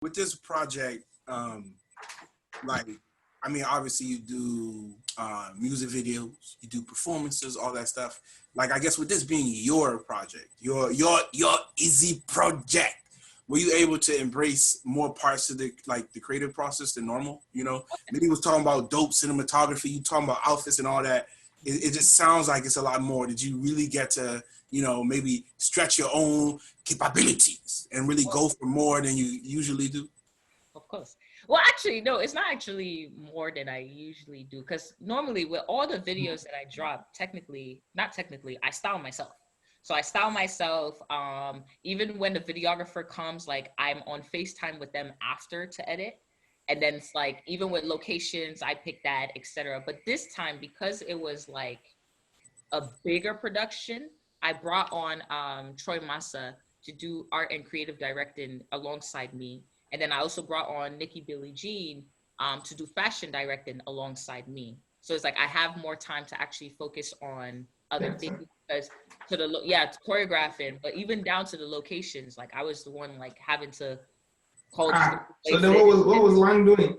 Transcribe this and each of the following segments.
with this project, like, I mean, obviously you do music videos, you do performances, all that stuff. Like, I guess with this being your project, your Izzy project, were you able to embrace more parts of the creative process than normal? You know, maybe he was talking about dope cinematography, you talking about outfits and all that. It just sounds like it's a lot more. Did you really get to, you know, maybe stretch your own capabilities and really go for more than you usually do? Of course. Well, actually, no, it's not actually more than I usually do. Because normally with all the videos that I drop, not technically, I style myself. So I style myself. Even when the videographer comes, like I'm on FaceTime with them after to edit. And then it's like, even with locations, I pick that, etc. But this time, because it was like a bigger production, I brought on Troy Massa to do art and creative directing alongside me. And then I also brought on Nikki Billie Jean to do fashion directing alongside me. So it's like I have more time to actually focus on other things because choreographing, but even down to the locations, like I was the one like having to call. So then what was Lang doing?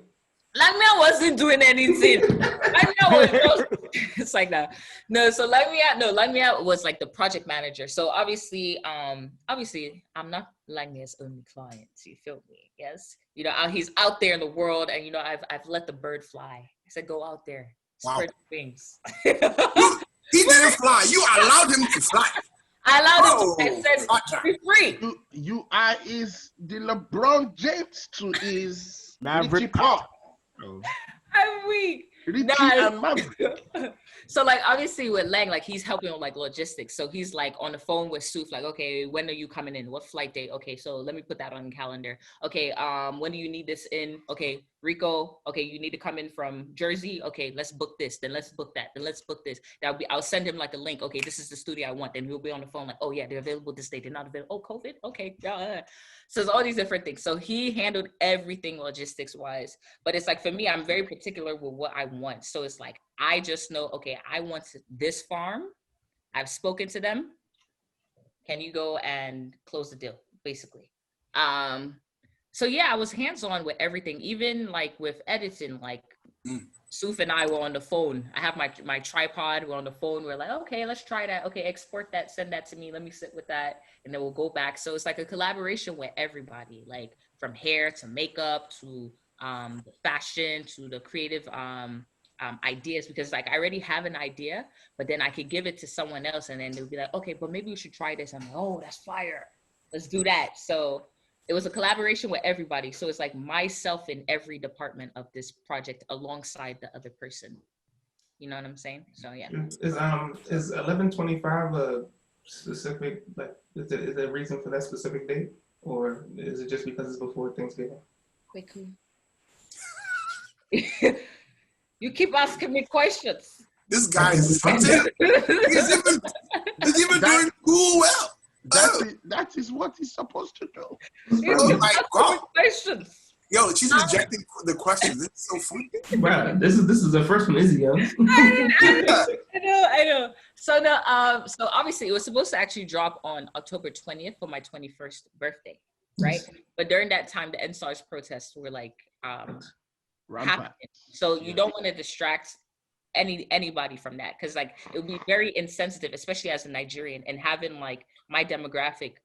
Langmia wasn't doing anything. Langmia was it's like that. No, so Langmia was like the project manager. So obviously I'm not Langmia's only client. You feel me? Yes. You know, he's out there in the world, and you know, I've let the bird fly. I said, go out there, spread your wings. He didn't fly. You allowed him to fly. I allowed him to. I said, be free. You are the LeBron James to his Richie Pop. I'm weak. So like obviously with Lang, like he's helping with like logistics. So he's like on the phone with Suf, like, okay, when are you coming in? What flight date? Okay, so let me put that on the calendar. Okay, when do you need this in? Okay, Rico, okay, you need to come in from Jersey. Okay, let's book this, then let's book that, then let's book this. I'll send him like a link. Okay, this is the studio I want. Then he'll be on the phone like, oh yeah, they're available this day, they're not available. Oh, COVID, okay. So it's all these different things. So he handled everything logistics wise. But it's like for me, I'm very particular with what I want. So it's like I just know, okay, I want this farm. I've spoken to them. Can you go and close the deal, basically? So yeah, I was hands-on with everything, even like with editing, like Suf and I were on the phone. I have my tripod, we're on the phone. We're like, okay, let's try that. Okay, export that, send that to me. Let me sit with that. And then we'll go back. So it's like a collaboration with everybody, like from hair to makeup to the fashion to the creative ideas, because like I already have an idea, but then I could give it to someone else and then they'll be like, okay, but maybe we should try this. I'm like, oh, that's fire. Let's do that. So it was a collaboration with everybody. So it's like myself in every department of this project alongside the other person. You know what I'm saying? So yeah. Is 11/25 a specific, like, is there a reason for that specific date? Or is it just because it's before Thanksgiving? Quickly. You keep asking me questions. This guy is he's even doing cool well. That is what he's supposed to do. Oh my God. Questions. Yo, she's rejecting the questions. It's so funny. Wow, this is the first one, Izzy, yo. I know. So so obviously it was supposed to actually drop on October 20th for my 21st birthday, right? But during that time, the NSARS protests were like happening. So you don't want to distract anybody from that, because like it would be very insensitive, especially as a Nigerian, and having like my demographic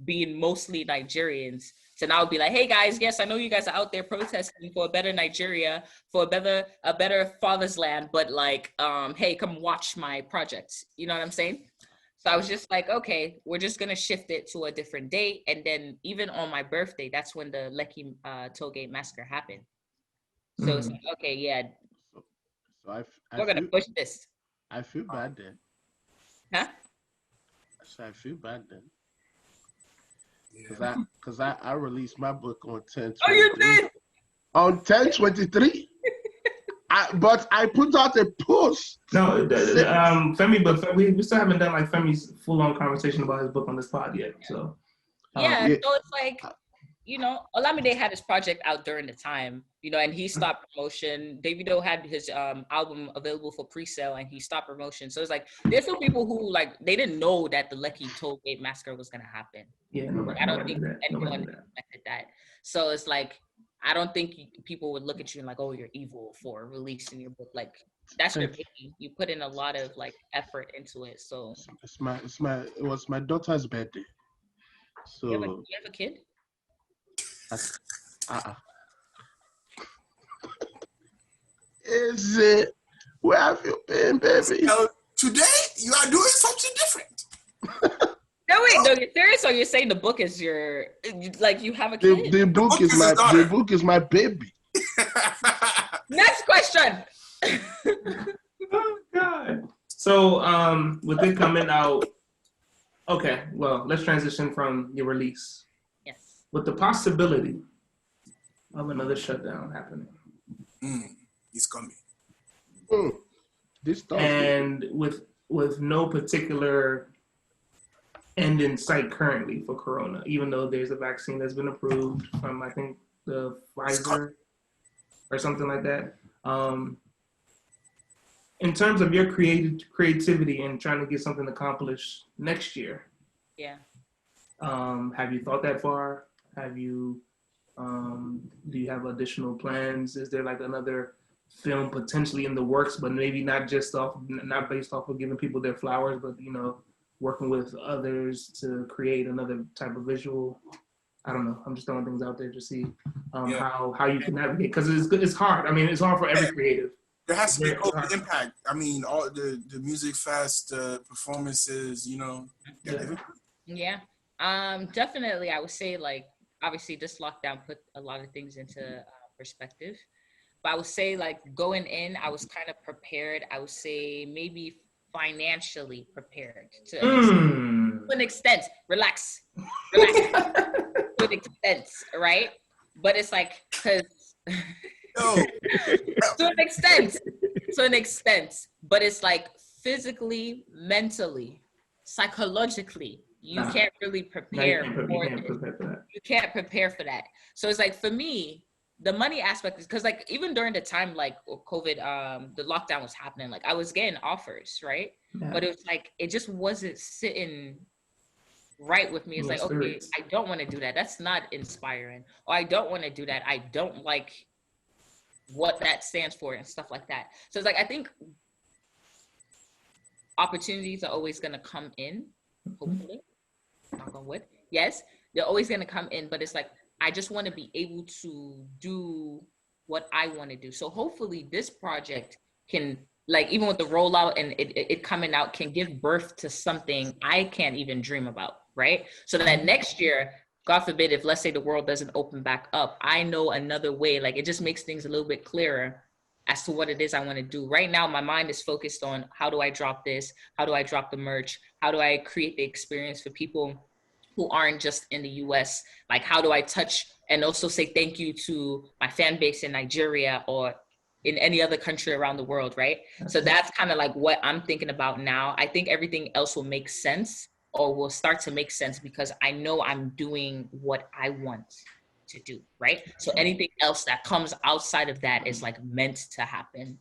being mostly Nigerians. So now I would be like, hey guys, yes, I know you guys are out there protesting for a better Nigeria, for a better father's land, but like, hey, come watch my projects. You know what I'm saying? So I was just like, okay, we're just gonna shift it to a different date. And then even on my birthday, that's when the Lekki Tollgate massacre happened. So it's like, okay, yeah, so we're gonna push this. I feel bad then. Huh? So I feel bad then. Because I released my book on 10/23. Oh, you did? On 10/23. But I put out a post. No, Femi, but we still haven't done like Femi's full-on conversation about his book on this pod yet. So so it's like, you know, Olamide had his project out during the time, you know, and he stopped promotion. Davido had his album available for pre-sale and he stopped promotion. So it's like, there's some people who like, they didn't know that the Lekki Tollgate massacre was going to happen. Yeah, I don't think anyone expected that. So it's like, I don't think people would look at you and like, oh, you're evil for releasing your book. Like, that's your baby. You put in a lot of like effort into it. So it was my daughter's birthday. So you have a kid? Is it? Where have you been, baby? Today you are doing something different. No, wait, no, you're serious, or you're saying the book is your, like, you have a kid? The book is my baby. Next question. Oh God. So with it coming out, okay, well, let's transition from your release. Yes. With the possibility of another shutdown happening. It's coming. This stuff. And with no particular end in sight currently for Corona, even though there's a vaccine that's been approved from, I think, the Pfizer or something like that. In terms of your creativity and trying to get something accomplished next year, Yeah. have you thought that far? Have you, do you have additional plans? Is there like another film potentially in the works, but maybe not based off of giving people their flowers, but, you know, working with others to create another type of visual? I don't know. I'm just throwing things out there to see how you can navigate, because it's hard. I mean, it's hard for every creative. There has to be COVID impact. I mean, all the music fest, performances, you know. Yeah. Definitely, I would say, like, obviously this lockdown put a lot of things into perspective. But I would say, like, going in, I was kind of prepared. I would say maybe financially prepared to an extent. Relax. To an extent, right? But it's like, because to an extent, but it's like physically, mentally, psychologically, you can't really prepare for that. You can't prepare for that. So it's like, for me, the money aspect is because, like, even during the time like COVID, the lockdown was happening, like I was getting offers, right? Yeah. But it was like, it just wasn't sitting right with me. It's like, okay, I don't want to do that. That's not inspiring. Or I don't want to do that. I don't like what that stands for and stuff like that. So it's like, I think opportunities are always going to come in, hopefully, knock on wood. Yes, they're always going to come in, but it's like, I just want to be able to do what I want to do. So hopefully this project can, like, even with the rollout and it coming out, can give birth to something I can't even dream about, right? So that next year, God forbid, if let's say the world doesn't open back up, I know another way. Like, it just makes things a little bit clearer as to what it is I want to do. Right now, my mind is focused on how do I drop this? How do I drop the merch? How do I create the experience for people who aren't just in the US? Like, how do I touch and also say thank you to my fan base in Nigeria or in any other country around the world, right? So that's kind of like what I'm thinking about now. I think everything else will make sense, or will start to make sense, because I know I'm doing what I want to do, right? So anything else that comes outside of that is like meant to happen